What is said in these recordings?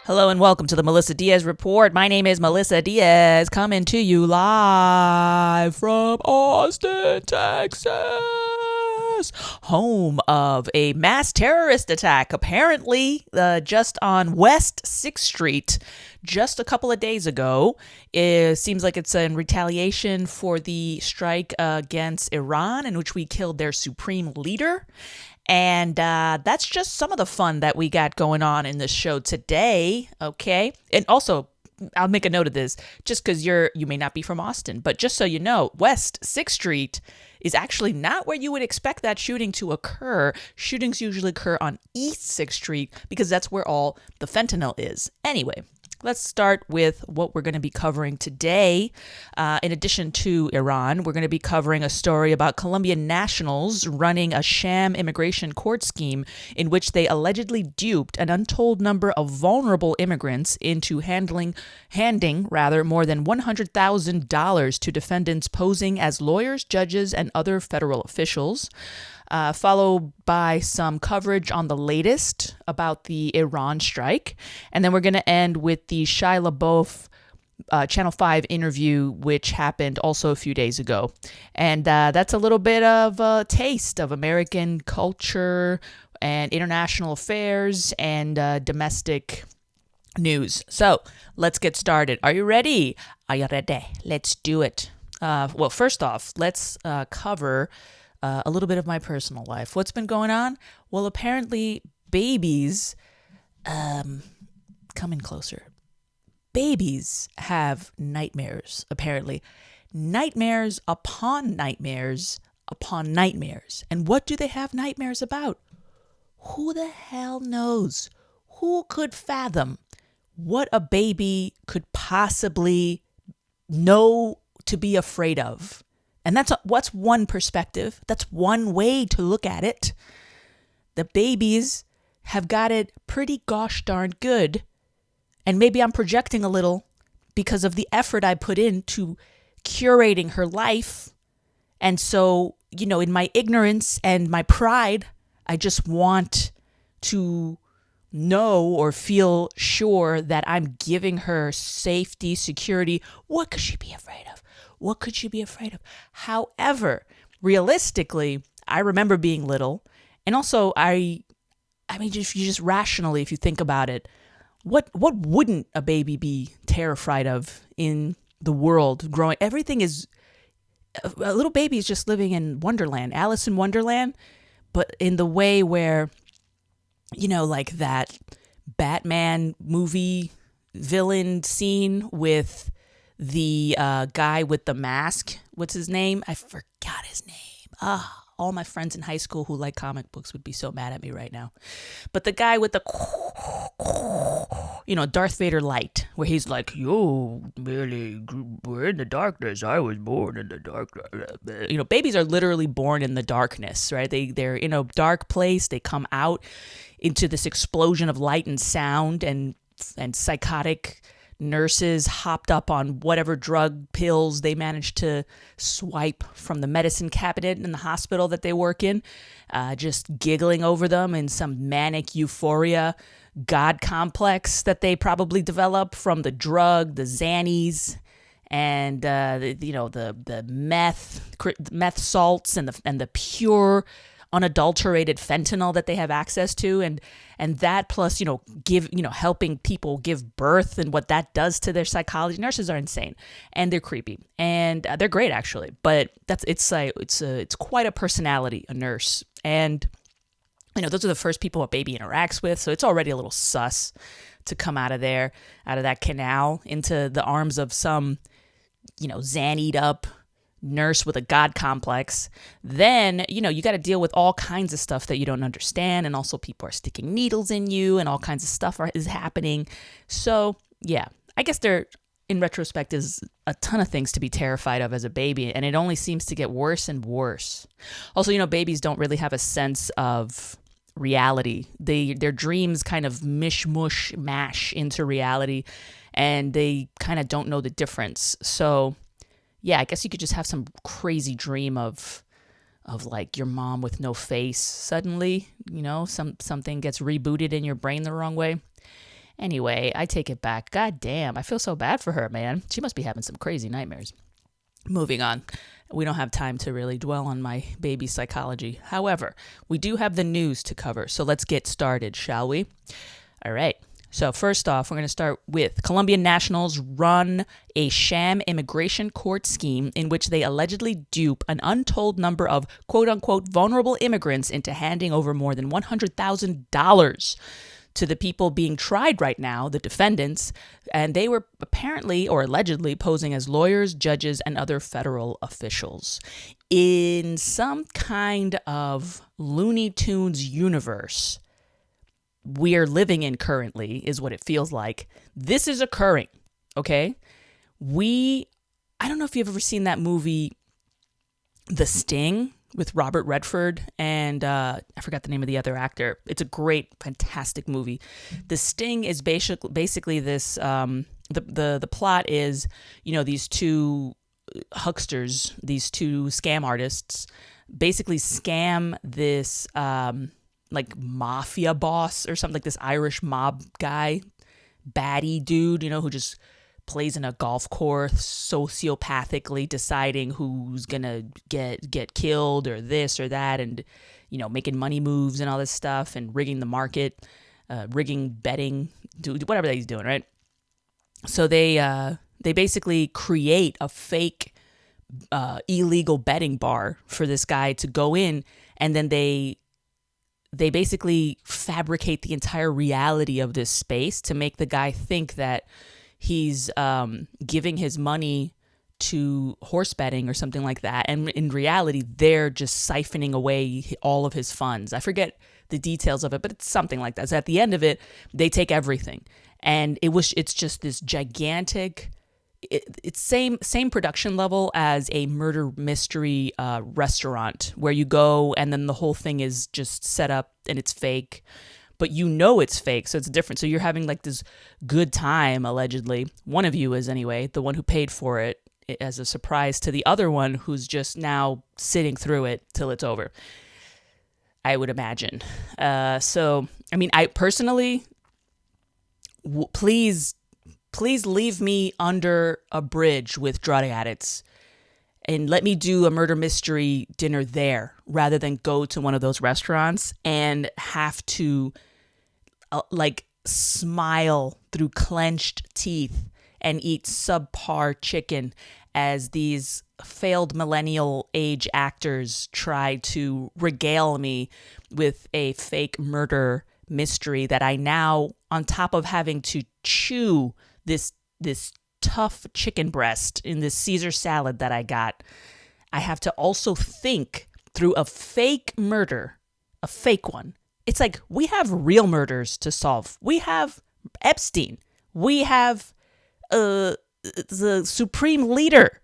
Hello and welcome to the Melissa Diaz Report. My name is Melissa Diaz, coming to you live from Austin, Texas, home of a mass terrorist attack, apparently just on West 6th Street just a couple of days ago. It seems like it's in retaliation for the strike against Iran, in which we killed their supreme leader. And that's just some of the fun that we got going on in this show today, okay? And also, I'll make a note of this, just because you may not be from Austin, but just so you know, West 6th Street is actually not where you would expect that shooting to occur. Shootings usually occur on East 6th Street because that's where all the fentanyl is. Anyway, let's start with what we're going to be covering today. In addition to Iran, we're going to be covering a story about Colombian nationals running a sham immigration court scheme in which they allegedly duped an untold number of vulnerable immigrants into handing more than $100,000 to defendants posing as lawyers, judges, and other federal officials. Followed by some coverage on the latest about the Iran strike. And then we're going to end with the Shia LaBeouf Channel 5 interview, which happened also a few days ago. And that's a little bit of a taste of American culture and international affairs and domestic news. So let's get started. Are you ready? Are you ready? Let's do it. Well, first off, let's cover a little bit of my personal life. What's been going on? Well, apparently babies, coming closer. Babies have nightmares, apparently. Nightmares upon nightmares upon nightmares. And what do they have nightmares about? Who the hell knows? Who could fathom what a baby could possibly know to be afraid of? And what's one perspective. That's one way to look at it. The babies have got it pretty gosh darn good. And maybe I'm projecting a little because of the effort I put into curating her life. And so, in my ignorance and my pride, I just want to know or feel sure that I'm giving her safety, security. What could she be afraid of? What could she be afraid of? However, realistically, I remember being little. And also, if you think about it, what wouldn't a baby be terrified of in the world growing? Everything is, a little baby is just living in Wonderland, Alice in Wonderland, but in the way where, like that Batman movie villain scene with the guy with the mask. What's his name? I forgot his name. All my friends in high school who like comic books would be so mad at me right now. But the guy with the, Darth Vader light, where he's like, "Yo, Billy, we're in the darkness. I was born in the darkness." Babies are literally born in the darkness, right? They're in a dark place. They come out into this explosion of light and sound, and psychotic nurses hopped up on whatever drug pills they managed to swipe from the medicine cabinet in the hospital that they work in, just giggling over them in some manic euphoria God complex that they probably develop from the drug, the Xannies, and the meth salts and the pure unadulterated fentanyl that they have access to, and that plus helping people give birth and what that does to their psychology. Nurses are insane and they're creepy and they're great actually, but it's quite a personality, a nurse. And those are the first people a baby interacts with, so it's already a little sus to come out of that canal into the arms of some Xannied up nurse with a God complex. Then, you got to deal with all kinds of stuff that you don't understand. And also people are sticking needles in you and all kinds of stuff is happening. So yeah, I guess there, in retrospect, is a ton of things to be terrified of as a baby. And it only seems to get worse and worse. Also, babies don't really have a sense of reality. Their dreams kind of mash into reality, and they kind of don't know the difference. So yeah, I guess you could just have some crazy dream of like your mom with no face suddenly, something gets rebooted in your brain the wrong way. Anyway, I take it back. God damn, I feel so bad for her, man. She must be having some crazy nightmares. Moving on. We don't have time to really dwell on my baby psychology. However, we do have the news to cover. So let's get started, shall we? All right. So first off, we're going to start with Colombian nationals run a sham immigration court scheme in which they allegedly dupe an untold number of quote-unquote vulnerable immigrants into handing over more than $100,000 to the people being tried right now, the defendants, and they were apparently or allegedly posing as lawyers, judges, and other federal officials. In some kind of Looney Tunes universe we are living in currently, is what it feels like. This is occurring, okay? I don't know if you've ever seen that movie, The Sting, with Robert Redford and I forgot the name of the other actor. It's a great, fantastic movie. The Sting is basically this. The plot is, these two hucksters, these two scam artists, basically scam this like mafia boss or something, like this Irish mob guy, baddie dude, who just plays in a golf course, sociopathically deciding who's gonna get killed or this or that, and making money moves and all this stuff, and rigging the market, rigging betting, whatever that he's doing, right? So they basically create a fake illegal betting bar for this guy to go in, and then they basically fabricate the entire reality of this space to make the guy think that he's giving his money to horse betting or something like that. And in reality, they're just siphoning away all of his funds. I forget the details of it, but it's something like that. So at the end of it, they take everything. And it's just this gigantic, it's same production level as a murder mystery restaurant where you go and then the whole thing is just set up and it's fake, but it's fake, so it's different. So you're having like this good time, allegedly. One of you is, anyway, the one who paid for it, as a surprise to the other one who's just now sitting through it till it's over, I would imagine. So, I mean, I personally, please leave me under a bridge with drug addicts and let me do a murder mystery dinner there rather than go to one of those restaurants and have to smile through clenched teeth and eat subpar chicken as these failed millennial age actors try to regale me with a fake murder mystery that I now, on top of having to chew this tough chicken breast in this Caesar salad that I got, I have to also think through a fake murder, a fake one. It's like we have real murders to solve. We have Epstein. We have the supreme leader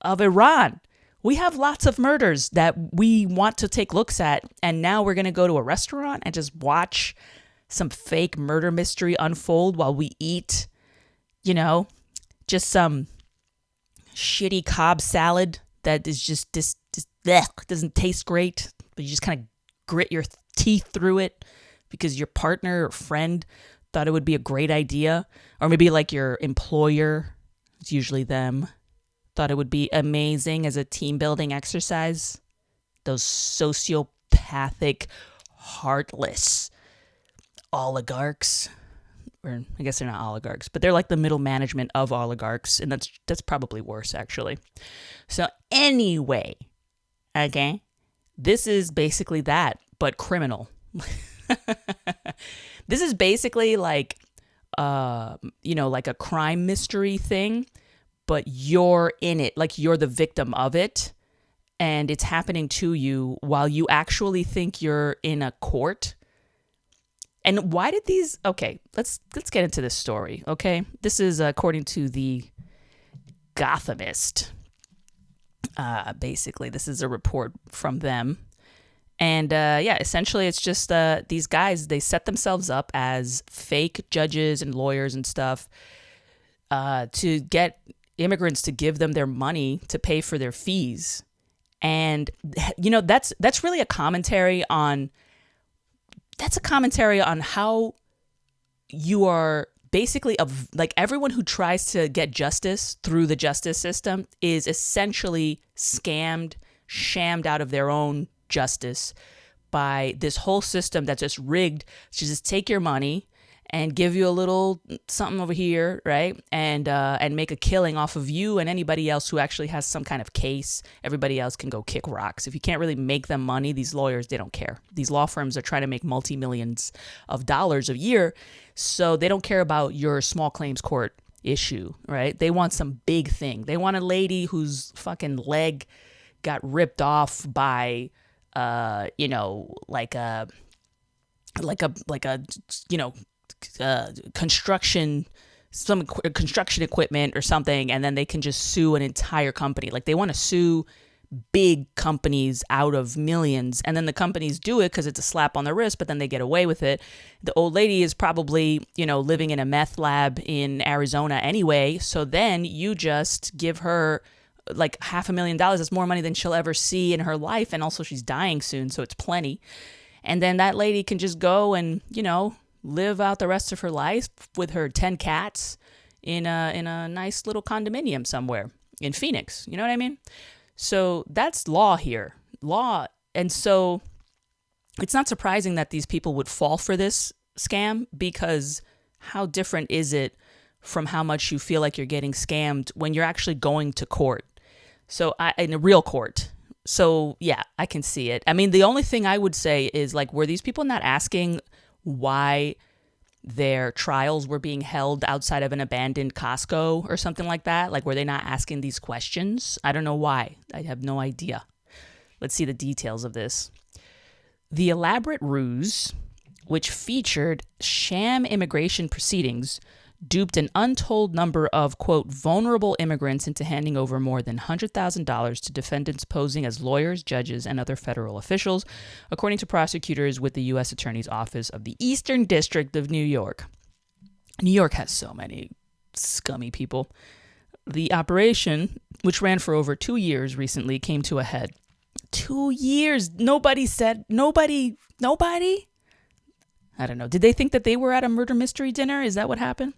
of Iran. We have lots of murders that we want to take looks at, and now we're going to go to a restaurant and just watch some fake murder mystery unfold while we eat, just some shitty Cobb salad that is just doesn't taste great, but you just kind of grit your teeth through it because your partner or friend thought it would be a great idea, or maybe like your employer, it's usually them, thought it would be amazing as a team building exercise. Those sociopathic, heartless oligarchs, or I guess they're not oligarchs, but they're like the middle management of oligarchs, and that's probably worse, actually. So anyway, okay, this is basically that, but criminal. This is basically like like a crime mystery thing, but you're in it, like you're the victim of it, and it's happening to you while you actually think you're in a court. And why did these? Okay, let's get into this story. Okay, this is according to the Gothamist. Basically, this is a report from them, and essentially, it's just these guys. They set themselves up as fake judges and lawyers and stuff to get immigrants to give them their money to pay for their fees, and that's really a commentary on. That's a commentary on how you are basically like everyone who tries to get justice through the justice system is essentially shammed out of their own justice by this whole system that's just rigged to just take your money and give you a little something over here, right? And make a killing off of you and anybody else who actually has some kind of case. Everybody else can go kick rocks. If you can't really make them money, these lawyers, they don't care. These law firms are trying to make multi-millions of dollars a year, so they don't care about your small claims court issue, right? They want some big thing. They want a lady whose fucking leg got ripped off by, construction equipment or something, and then they can just sue an entire company. Like, they want to sue big companies out of millions, and then the companies do it because it's a slap on the wrist, but then they get away with it. The old lady is probably, living in a meth lab in Arizona anyway, so then you just give her like $500,000. That's more money than she'll ever see in her life, and also she's dying soon, so it's plenty. And then that lady can just go and live out the rest of her life with her 10 cats in a nice little condominium somewhere in Phoenix. You know what I mean? So that's law here. Law. And so it's not surprising that these people would fall for this scam, because how different is it from how much you feel like you're getting scammed when you're actually going to court? So in a real court. So yeah, I can see it. I mean, the only thing I would say is, like, were these people not asking why their trials were being held outside of an abandoned Costco or something like that? Like, were they not asking these questions? I don't know why. I have no idea. Let's see the details of this. The elaborate ruse, which featured sham immigration proceedings, duped an untold number of, quote, vulnerable immigrants into handing over more than $100,000 to defendants posing as lawyers, judges, and other federal officials, according to prosecutors with the U.S. Attorney's Office of the Eastern District of New York. New York has so many scummy people. The operation, which ran for over 2 years recently, came to a head. 2 years? Nobody? I don't know. Did they think that they were at a murder mystery dinner? Is that what happened?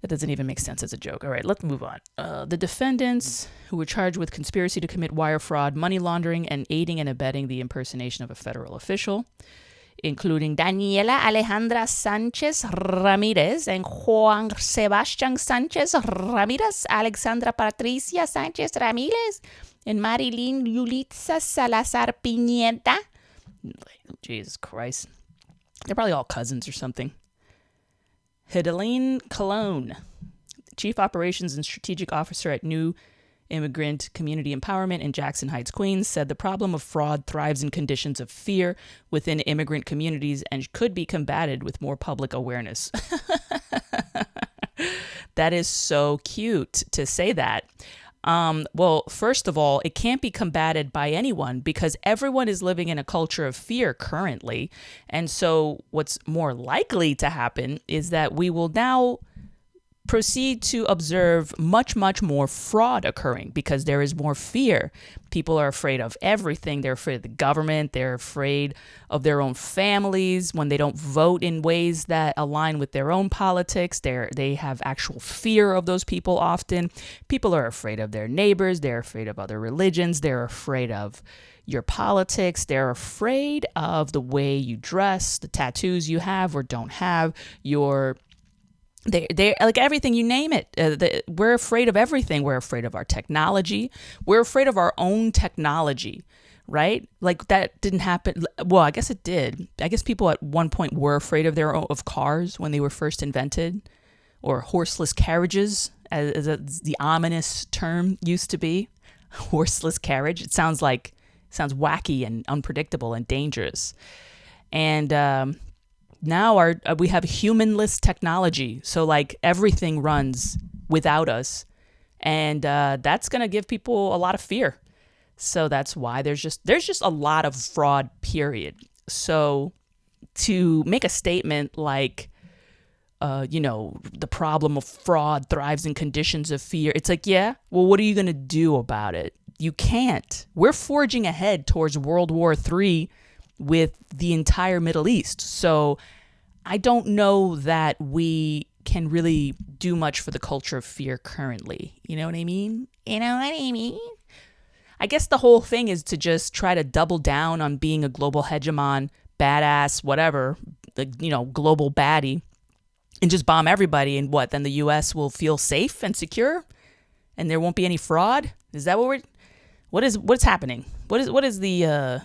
That doesn't even make sense as a joke. All right, let's move on. The defendants, who were charged with conspiracy to commit wire fraud, money laundering, and aiding and abetting the impersonation of a federal official, including Daniela Alejandra Sanchez Ramirez and Juan Sebastian Sanchez Ramirez, Alexandra Patricia Sanchez Ramirez, and Marilyn Yulitza Salazar Piñeta. Jesus Christ. They're probably all cousins or something. Hideline Colon, Chief Operations and Strategic Officer at New Immigrant Community Empowerment in Jackson Heights, Queens, said the problem of fraud thrives in conditions of fear within immigrant communities and could be combated with more public awareness. That is so cute to say that. Well, first of all, it can't be combated by anyone because everyone is living in a culture of fear currently. And so what's more likely to happen is that we will now proceed to observe much, much more fraud occurring because there is more fear. People are afraid of everything. They're afraid of the government. They're afraid of their own families when they don't vote in ways that align with their own politics. They have actual fear of those people often. People are afraid of their neighbors. They're afraid of other religions. They're afraid of your politics. They're afraid of the way you dress, the tattoos you have or don't have, They're like everything, you name it. We're afraid of everything. We're afraid of our technology. We're afraid of our own technology, right? Like that didn't happen. Well, I guess it did. I guess people at one point were afraid of cars when they were first invented, or horseless carriages, as the ominous term used to be. Horseless carriage. It sounds wacky and unpredictable and dangerous. And now we have humanless technology, so like everything runs without us, and that's gonna give people a lot of fear. So that's why there's just a lot of fraud, period. So to make a statement like, the problem of fraud thrives in conditions of fear, it's like, yeah, well, what are you gonna do about it? You can't. We're forging ahead towards World War III with the entire Middle East. So I don't know that we can really do much for the culture of fear currently. You know what I mean? You know what I mean? I guess the whole thing is to just try to double down on being a global hegemon, badass, whatever, global baddie, and just bomb everybody. And what? Then the U.S. will feel safe and secure, and there won't be any fraud. Is that what's happening? What is the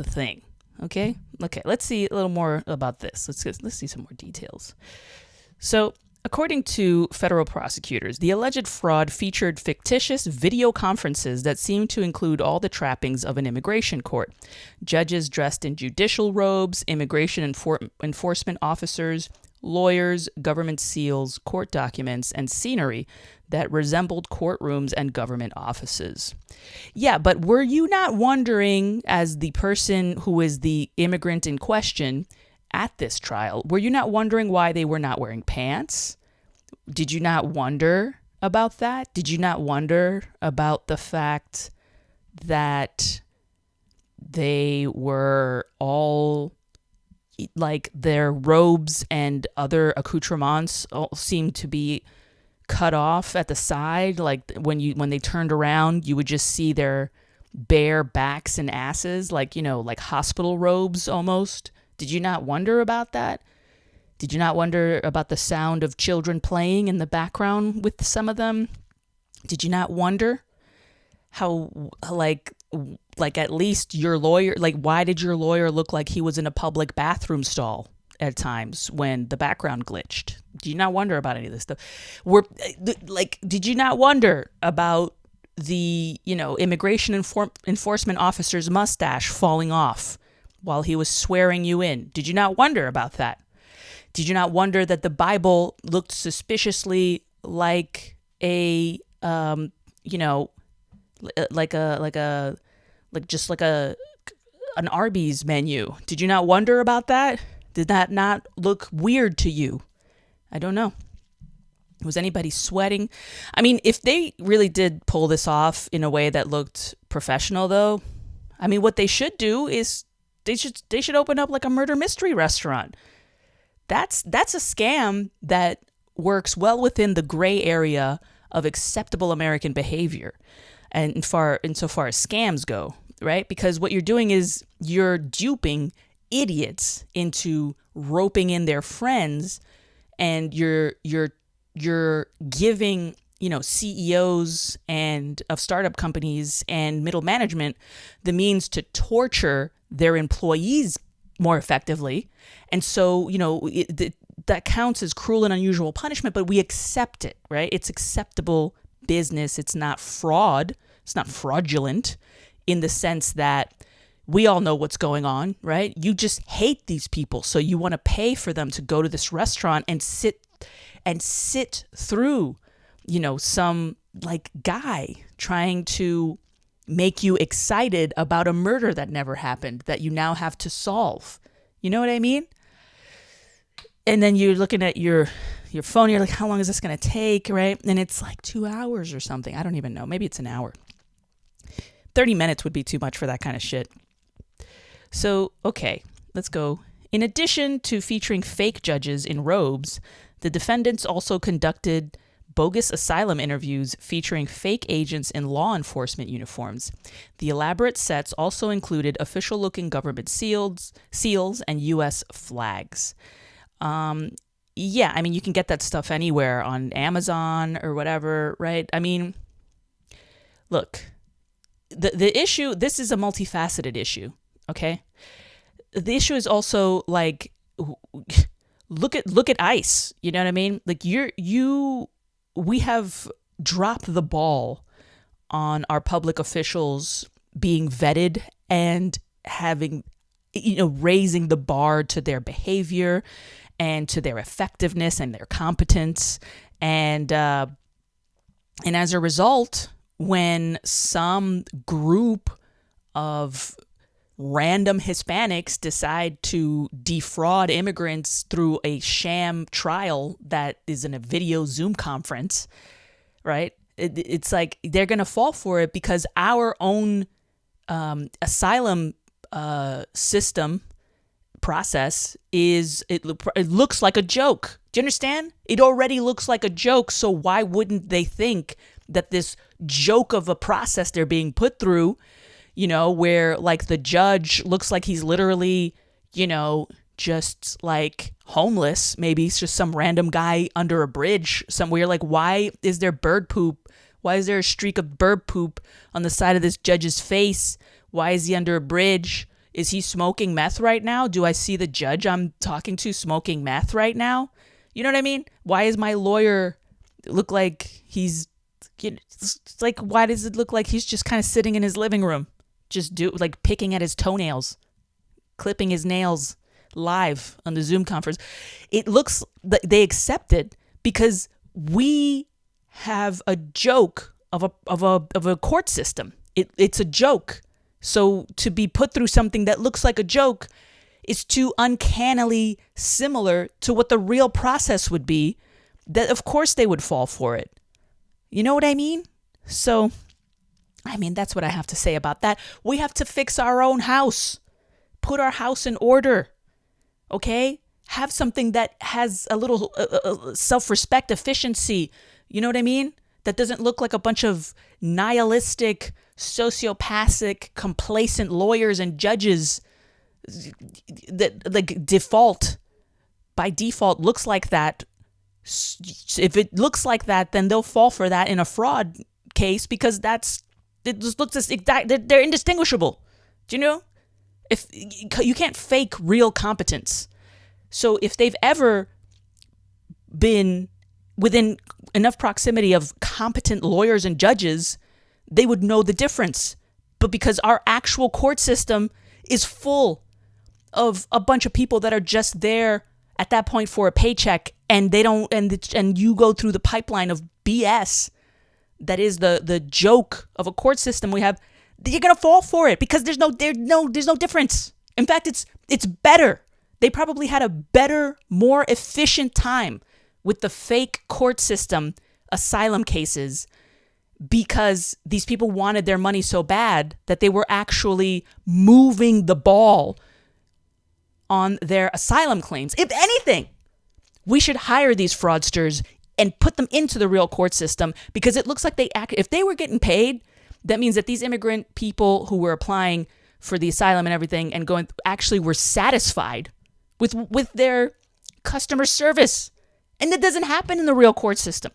thing? Okay. Let's see a little more about this. Let's see some more details. So, according to federal prosecutors, the alleged fraud featured fictitious video conferences that seemed to include all the trappings of an immigration court. Judges dressed in judicial robes, immigration enforcement officers, lawyers, government seals, court documents, and scenery that resembled courtrooms and government offices. Yeah, but were you not wondering, as the person who is the immigrant in question at this trial, were you not wondering why they were not wearing pants? Did you not wonder about that? Did you not wonder about the fact that they were all like their robes and other accoutrements all seemed to be cut off at the side? Like when they turned around, you would just see their bare backs and asses, like hospital robes almost. Did you not wonder about that? Did you not wonder about the sound of children playing in the background with some of them? Did you not wonder how like at least your lawyer, why did your lawyer look like he was in a public bathroom stall at times when the background glitched? Do you not wonder about any of this stuff? Did you not wonder about the, immigration enforcement officer's mustache falling off while he was swearing you in? Did you not wonder about that? Did you not wonder that the Bible looked suspiciously like an Arby's menu? Did you not wonder about that? Did that not look weird to you? I don't know. Was anybody sweating? I mean, if they really did pull this off in a way that looked professional, though, I mean, what they should do is they should open up like a murder mystery restaurant. That's a scam that works well within the gray area of acceptable American behavior, and insofar as scams go, right? Because what you're doing is you're duping idiots into roping in their friends, and you're giving CEOs and of startup companies and middle management the means to torture their employees more effectively. And so, that counts as cruel and unusual punishment, but we accept it, right? It's acceptable business. It's not fraud. It's not fraudulent in the sense that we all know what's going on, right? You just hate these people. So you want to pay for them to go to this restaurant and sit through, some guy trying to make you excited about a murder that never happened that you now have to solve. You know what I mean? And then you're looking at your phone, you're like, how long is this going to take, right? And it's like 2 hours or something. I don't even know. Maybe it's an hour. 30 minutes would be too much for that kind of shit. So, okay, let's go. In addition to featuring fake judges in robes, the defendants also conducted bogus asylum interviews featuring fake agents in law enforcement uniforms. The elaborate sets also included official-looking government seals, and U.S. flags. Yeah, I mean, you can get that stuff anywhere on Amazon or whatever, right? I mean, look, the issue, this is a multifaceted issue, okay? The issue is also like, look at ICE, you know what I mean? Like we have dropped the ball on our public officials being vetted and having, raising the bar to their behavior and to their effectiveness and their competence. And as a result, when some group of random Hispanics decide to defraud immigrants through a sham trial that is in a video Zoom conference, right? It's like they're going to fall for it because our own asylum system process is it looks like a joke. Do you understand? It already looks like a joke. So why wouldn't they think that this joke of a process they're being put through, where like the judge looks like he's literally, just like homeless. Maybe he's just some random guy under a bridge somewhere. Like, why is there bird poop? Why is there a streak of bird poop on the side of this judge's face? Why is he under a bridge? Is he smoking meth right now? Do I see the judge I'm talking to smoking meth right now? You know what I mean? Why is my lawyer look like he's, it's like, why does it look like he's just kind of sitting in his living room, just picking at his toenails, clipping his nails live on the Zoom conference? It looks like they accept it because we have a joke of a court system. It's a joke. So to be put through something that looks like a joke is too uncannily similar to what the real process would be, that of course they would fall for it. You know what I mean? So, that's what I have to say about that. We have to fix our own house, put our house in order, okay? Have something that has a little self-respect, efficiency. You know what I mean? That doesn't look like a bunch of nihilistic, sociopathic, complacent lawyers and judges that by default looks like that. If it looks like that, then they'll fall for that in a fraud case because it just looks they're indistinguishable. Do you know? If you can't fake real competence. So if they've ever been within enough proximity of competent lawyers and judges, they would know the difference. But because our actual court system is full of a bunch of people that are just there at that point for a paycheck, and they don't, and you go through the pipeline of BS that is the joke of a court system we have, you're gonna fall for it because there's no difference. In fact, it's better. They probably had a better, more efficient time with the fake court system asylum cases because these people wanted their money so bad that they were actually moving the ball on their asylum claims. If anything, we should hire these fraudsters and put them into the real court system because it looks like if they were getting paid, that means that these immigrant people who were applying for the asylum and everything and going actually were satisfied with their customer service. And that doesn't happen in the real court system.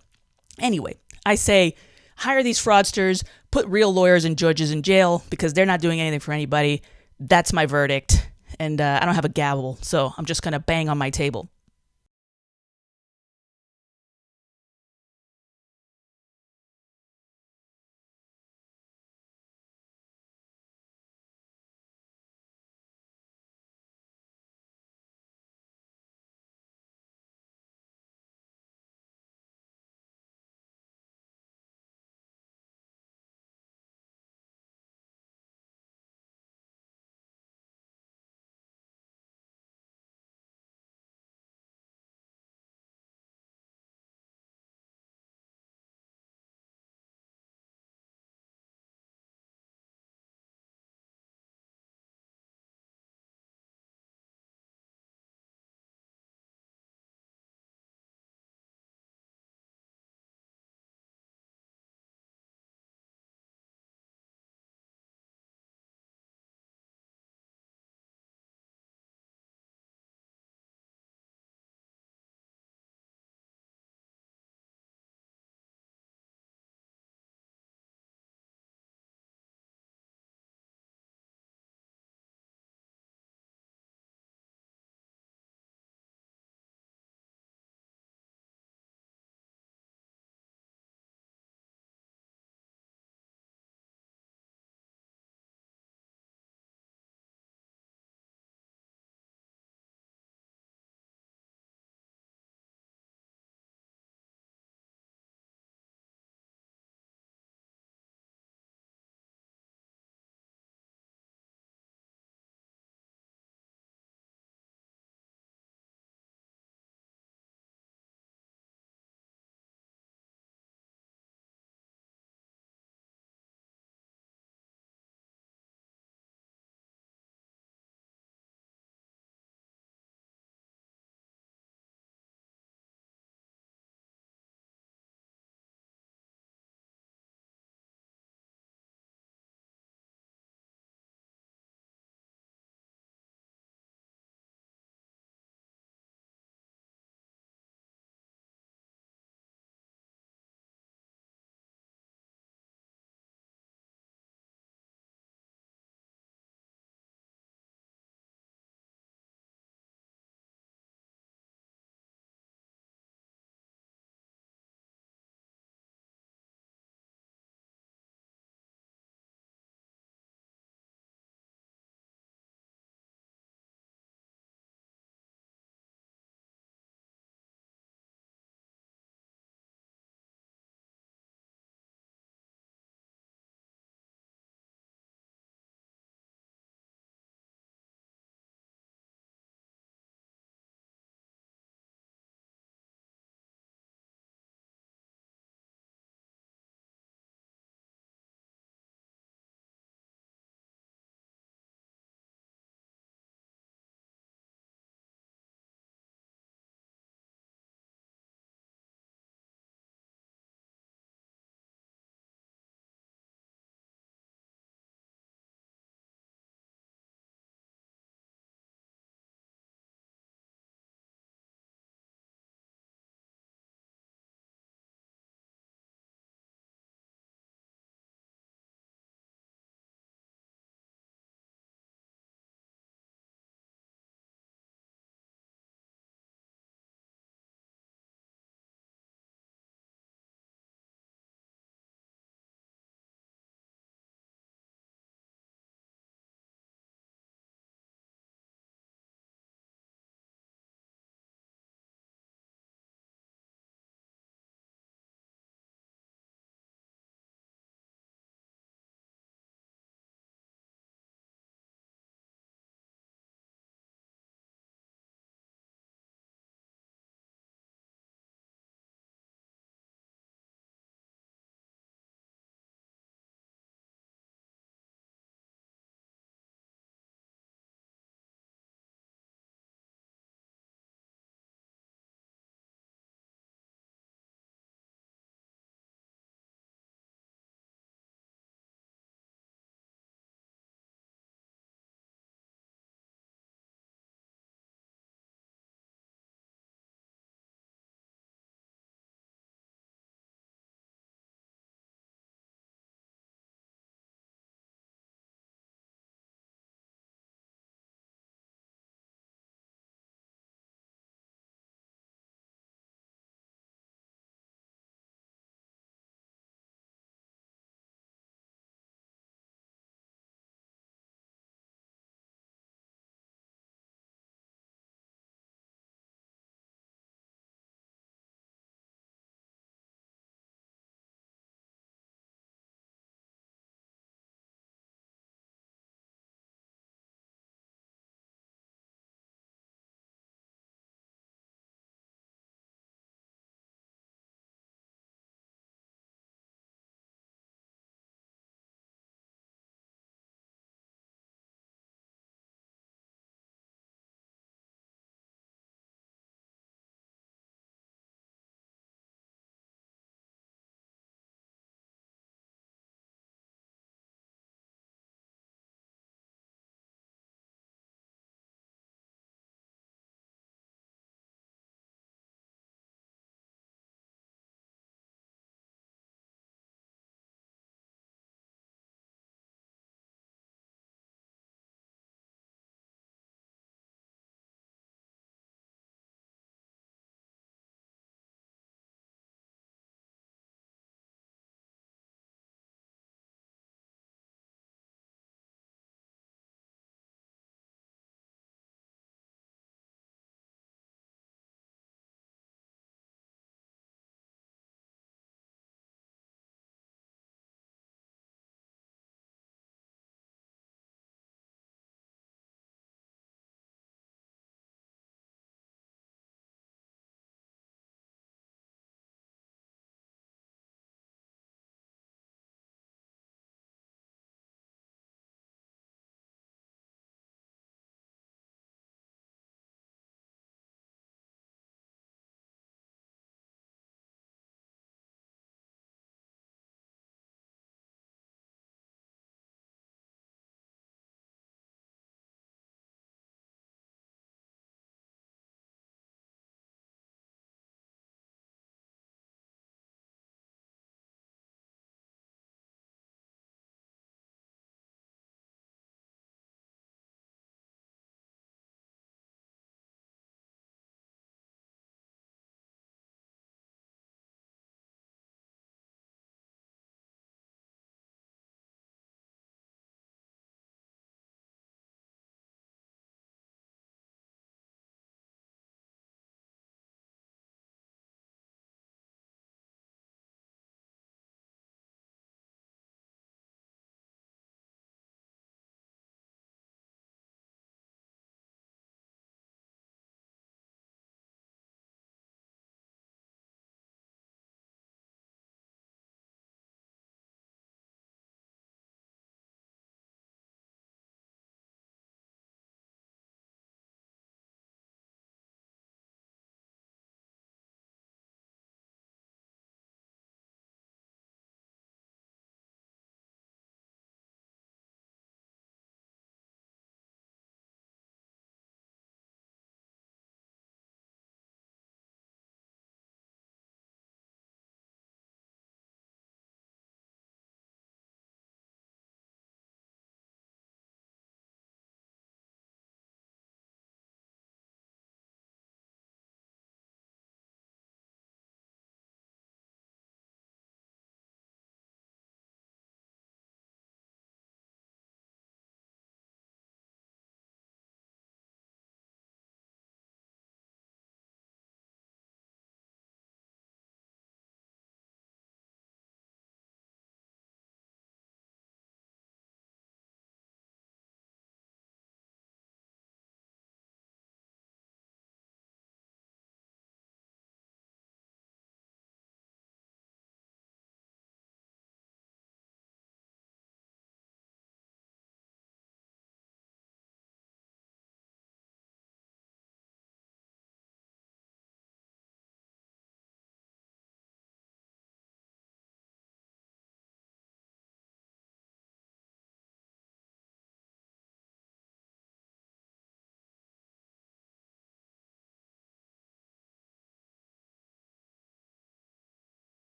Anyway, I say hire these fraudsters, put real lawyers and judges in jail because they're not doing anything for anybody. That's my verdict. And I don't have a gavel, so I'm just going to bang on my table.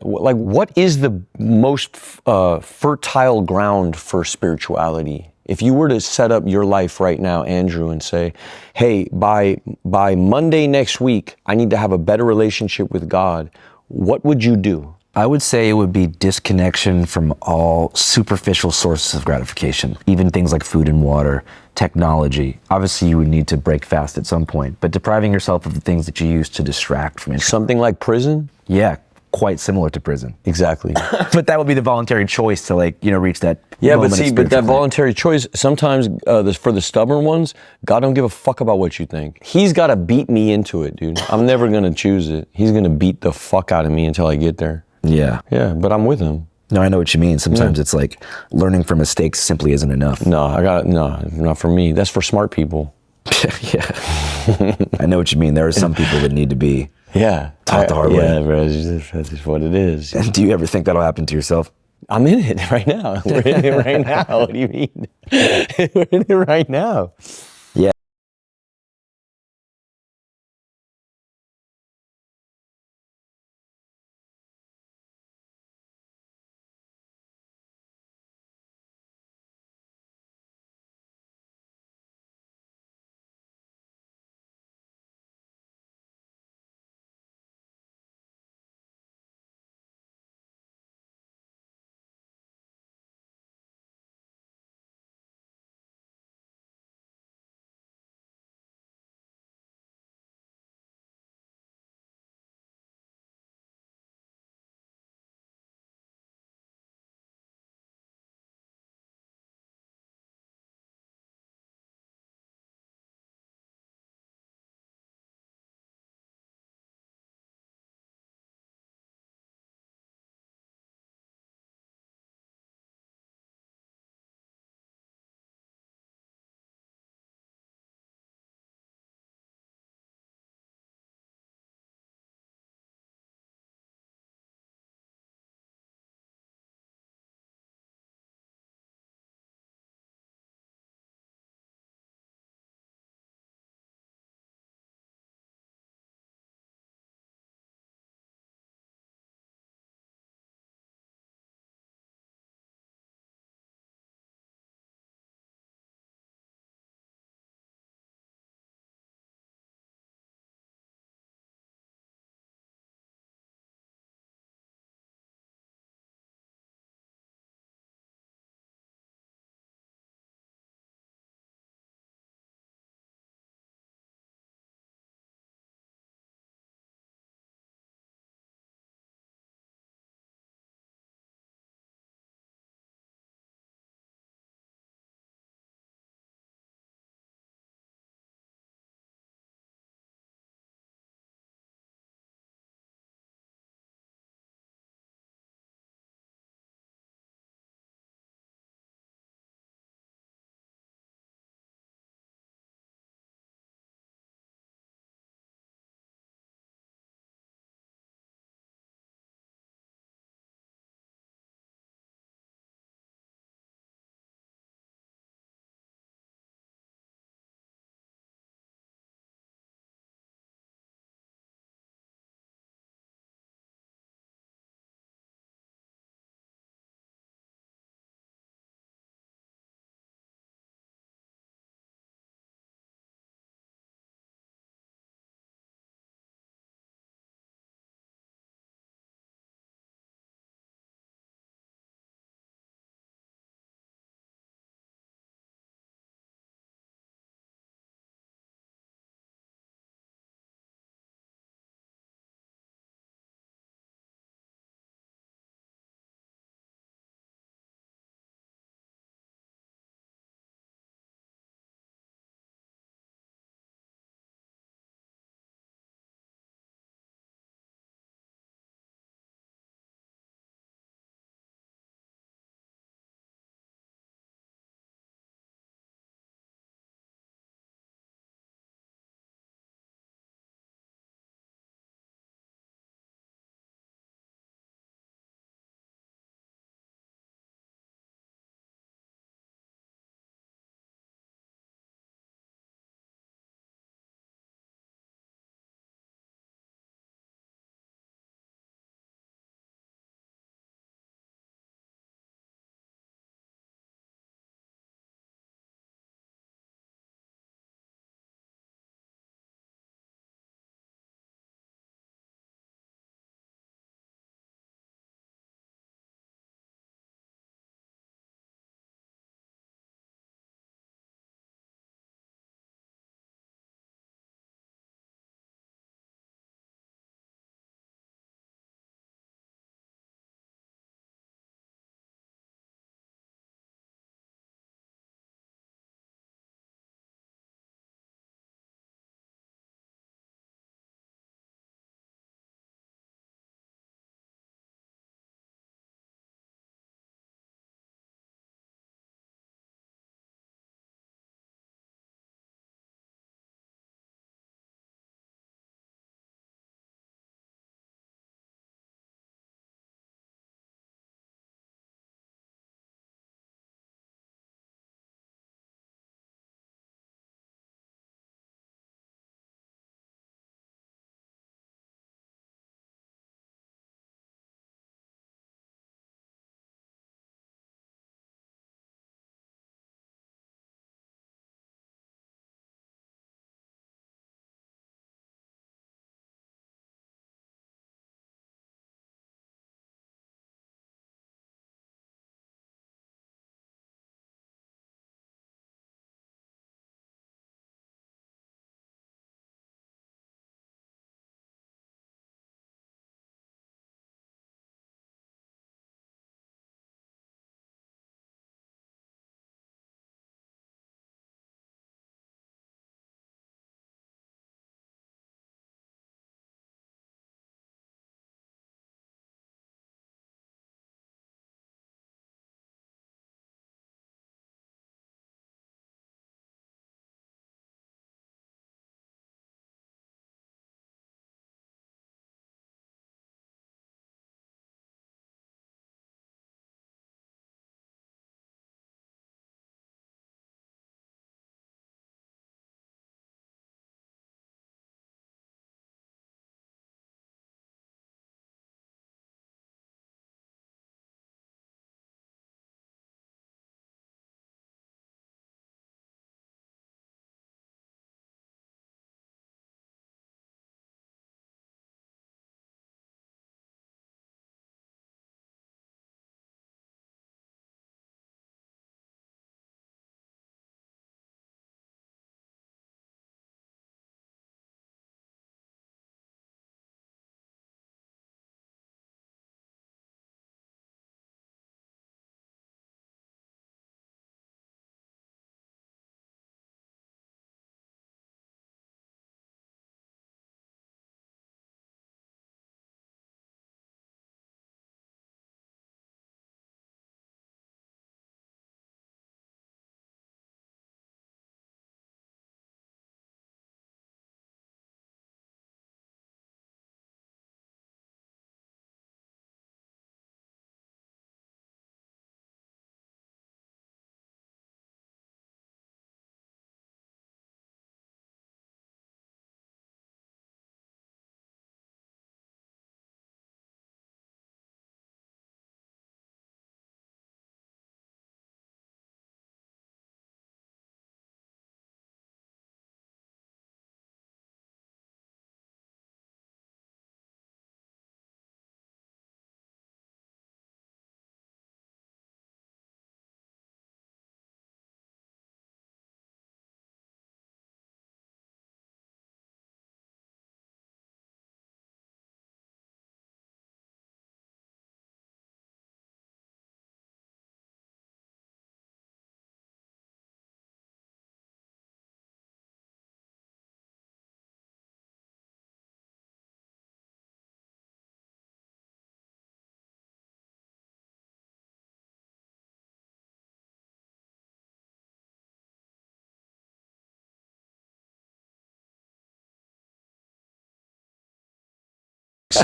Like, what is the most fertile ground for spirituality? If you were to set up your life right now, Andrew, and say, hey, by Monday next week, I need to have a better relationship with God, what would you do? I would say it would be disconnection from all superficial sources of gratification, even things like food and water, technology. Obviously, you would need to break fast at some point, but depriving yourself of the things that you use to distract from it. Something like prison? Yeah, quite similar to prison. Exactly. But that would be the voluntary choice to, like, reach that. Yeah, but see, but that voluntary choice, sometimes for the stubborn ones, God don't give a fuck about what you think. He's got to beat me into it, dude. I'm never going to choose it. He's going to beat the fuck out of me until I get there. Yeah. Yeah, but I'm with him. No, I know what you mean. Sometimes it's like learning from mistakes simply isn't enough. No, not for me. That's for smart people. Yeah. I know what you mean. There are some people that need to be taught the hard way. Yeah, bro, that's just what it is. And do you ever think that'll happen to yourself? I'm in it right now. We're in it right now. What do you mean? We're in it right now.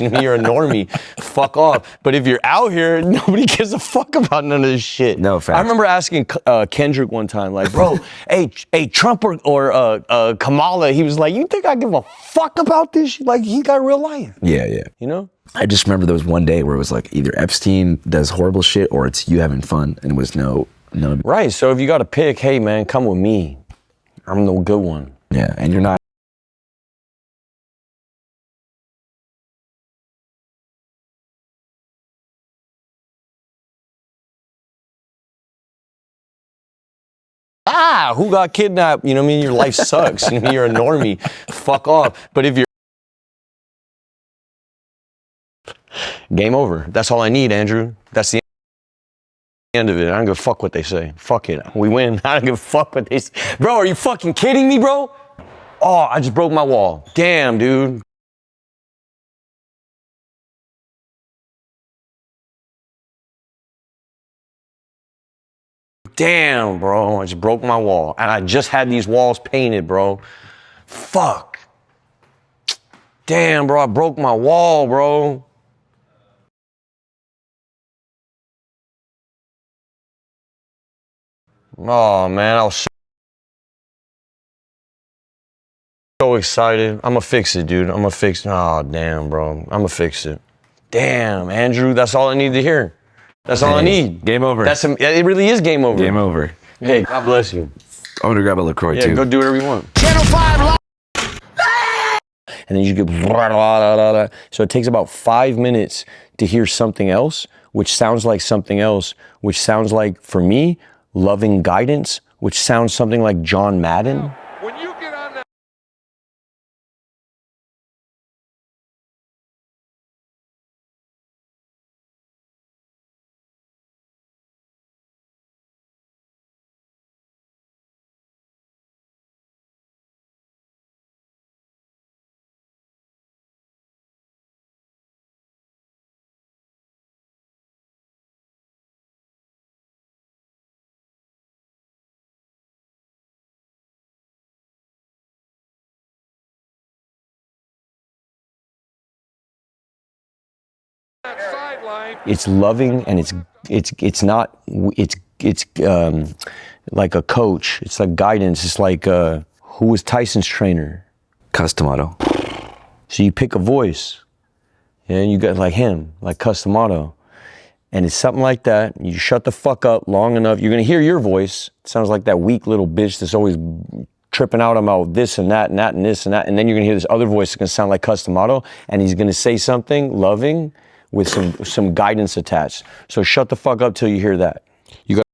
You're a normie. Fuck off. But if you're out here, nobody gives a fuck about none of this shit. No facts. I remember asking Kendrick one time, like, bro, hey, Trump or Kamala, he was like, you think I give a fuck about this shit? Like, he got real life. Yeah, yeah. You know? I just remember there was one day where it was like either Epstein does horrible shit or it's you having fun, and it was no. Right, so if you got to pick, hey, man, come with me. I'm the good one. Yeah, and you're not. Who got kidnapped? You know what I mean? Your life sucks. You know, you're a normie. Fuck off. But if you're... Game over. That's all I need, Andrew. That's the end of it. I don't give a fuck what they say. Fuck it. We win. I don't give a fuck what they say. Bro, are you fucking kidding me, bro? Oh, I just broke my wall. Damn, dude. Damn, bro, I just broke my wall. And I just had these walls painted, bro. Fuck. Damn, bro, I broke my wall, bro. Oh, man, I was so excited. I'm gonna fix it, dude. I'm gonna fix it. Oh, damn, bro. I'm gonna fix it. Damn, Andrew, that's all I need to hear. That's all I need. Game over. It really is game over. Game over. Hey, God bless you. I'm gonna grab a LaCroix too. Yeah, go do whatever you want. Channel 5 and then you get blah, blah, blah, blah. So it takes about 5 minutes to hear something else, which sounds like something else, which sounds like, for me, loving guidance, which sounds something like John Madden. When you get on that sideline, It's loving, and it's like a coach. It's like guidance. It's like who was Tyson's trainer? Customato. So you pick a voice, and you got like him, like Customato, and it's something like that. You shut the fuck up long enough, you're gonna hear your voice. It sounds like that weak little bitch that's always tripping out about this and that and that and this and that, and then you're gonna hear this other voice that's gonna sound like Customato, and he's gonna say something loving with some guidance attached. So shut the fuck up till you hear that. You got